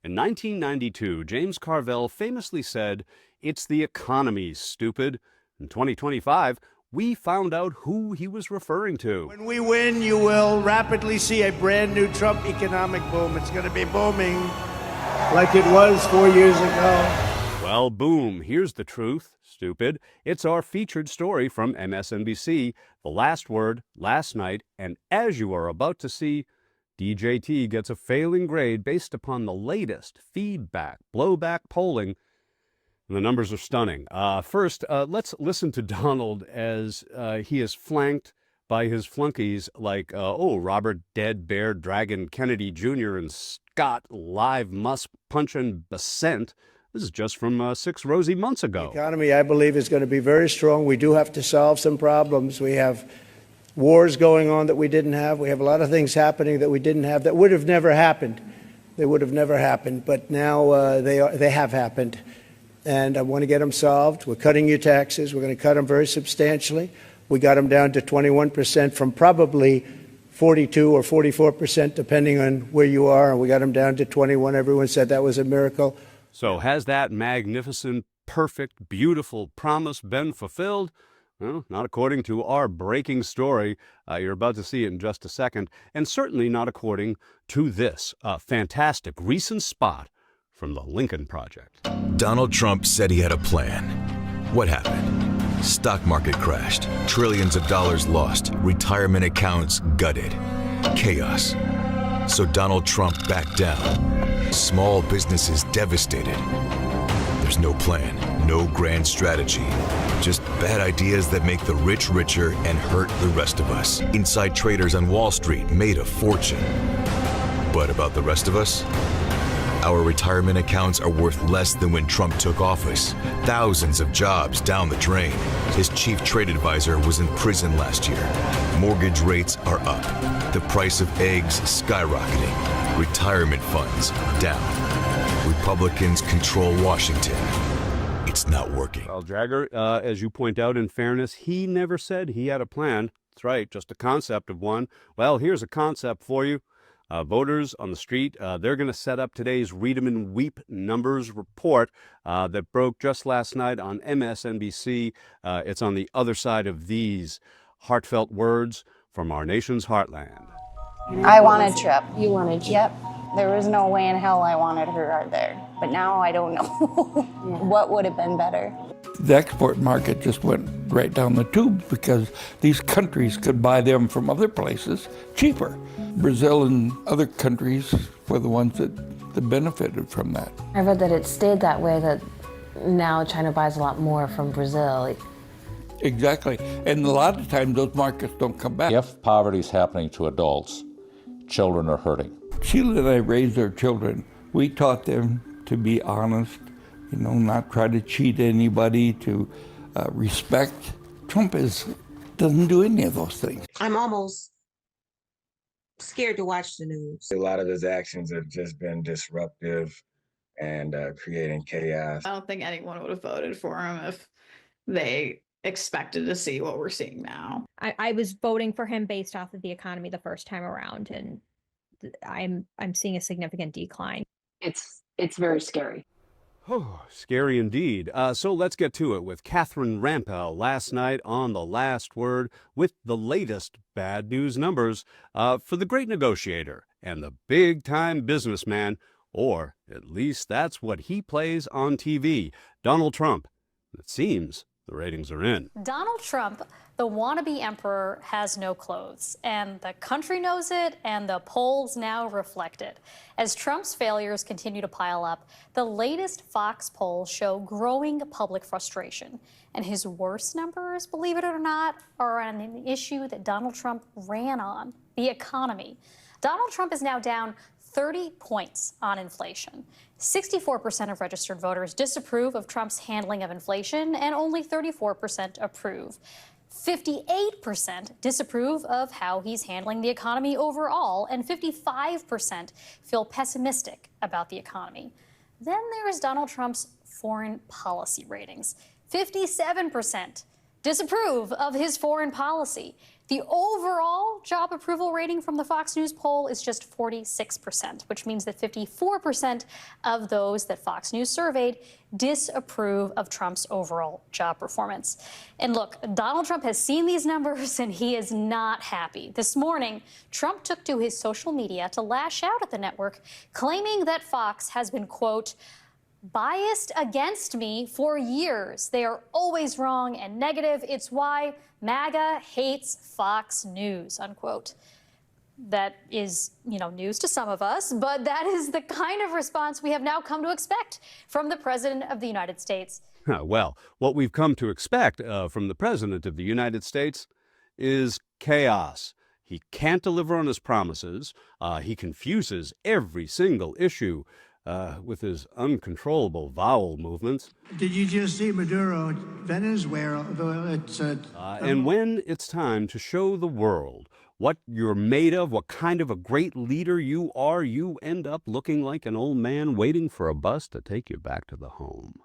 In 1992, James Carville famously said, "It's the economy, stupid." In 2025, we found out who he was referring to. When we win, you will rapidly see a brand new Trump economic boom. It's going to be booming like it was 4 years ago. Well, boom, here's the truth, stupid. It's our featured story from MSNBC, The Last Word, last night, and as you are about to see, DJT gets a failing grade based upon the latest feedback, blowback polling. The numbers are stunning. First, let's listen to Donald as he is flanked by his flunkies like, Robert Dead Bear Dragon Kennedy Jr. and Scott Live Musk Punchin' Besant. This is just from 6 rosy months ago. The economy, I believe, is going to be very strong. We do have to solve some problems. We have wars going on that we didn't have. We have a lot of things happening that we didn't have that would have never happened. They would have never happened, but now they have happened. And I want to get them solved. We're cutting your taxes. We're going to cut them very substantially. We got them down to 21% from probably 42 or 44%, depending on where you are. And we got them down to 21. Everyone said that was a miracle. So has that magnificent, perfect, beautiful promise been fulfilled? Well, not according to our breaking story. You're about to see it in just a second. And certainly not according to this fantastic recent spot from the Lincoln Project. Donald Trump said he had a plan. What happened? Stock market crashed, trillions of dollars lost, retirement accounts gutted, chaos. So Donald Trump backed down. Small businesses devastated. There's no plan, no grand strategy, just bad ideas that make the rich richer and hurt the rest of us. Inside traders on Wall Street made a fortune. But about the rest of us? Our retirement accounts are worth less than when Trump took office. Thousands of jobs down the drain. His chief trade advisor was in prison last year. Mortgage rates are up. The price of eggs skyrocketing. Retirement funds down. Republicans control Washington. It's not working. Well, Jagger, as you point out, in fairness, he never said he had a plan. That's right, just a concept of one. Well, here's a concept for you. Voters on the street, they're going to set up today's Read 'em and Weep numbers report that broke just last night on MSNBC. It's on the other side of these heartfelt words from our nation's heartland. I wanted Trip. You wanted Trip. Yep. There was no way in hell I wanted her out there. But now I don't know what would have been better. The export market just went right down the tube because these countries could buy them from other places cheaper. Brazil and other countries were the ones that benefited from that. I read that it stayed that way, that now China buys a lot more from Brazil. Exactly. And a lot of times those markets don't come back. If poverty is happening to adults, children are hurting. Sheila and I raised our children. We taught them to be honest, not try to cheat anybody, to respect. Trump doesn't do any of those things. I'm almost scared to watch the news. A lot of his actions have just been disruptive and creating chaos. I don't think anyone would have voted for him if they expected to see what we're seeing now. I was voting for him based off of the economy the first time around, and I'm seeing a significant decline. It's very scary. Oh, scary indeed. So let's get to it with Catherine Rampell last night on The Last Word with the latest bad news numbers for the great negotiator and the big-time businessman, or at least that's what he plays on TV, Donald Trump. It seems the ratings are in. Donald Trump, the wannabe emperor, has no clothes, and the country knows it, and the polls now reflect it. As Trump's failures continue to pile up, the latest Fox polls show growing public frustration. And his worst numbers, believe it or not, are on an issue that Donald Trump ran on, the economy. Donald Trump is now down 30 points on inflation. 64% of registered voters disapprove of Trump's handling of inflation, and only 34% approve. 58% disapprove of how he's handling the economy overall, and 55% feel pessimistic about the economy. Then there's Donald Trump's foreign policy ratings. 57% disapprove of his foreign policy. The overall job approval rating from the Fox News poll is just 46%, which means that 54% of those that Fox News surveyed disapprove of Trump's overall job performance. And look, Donald Trump has seen these numbers and he is not happy. This morning, Trump took to his social media to lash out at the network, claiming that Fox has been, quote, biased against me for years. They are always wrong and negative. It's why MAGA hates Fox News, unquote. That is, news to some of us, but that is the kind of response we have now come to expect from the President of the United States. Well, what we've come to expect from the President of the United States is chaos. He can't deliver on his promises. He confuses every single issue with his uncontrollable vowel movements. Did you just see Maduro, Venezuela? And when it's time to show the world what you're made of, what kind of a great leader you are, you end up looking like an old man waiting for a bus to take you back to the home.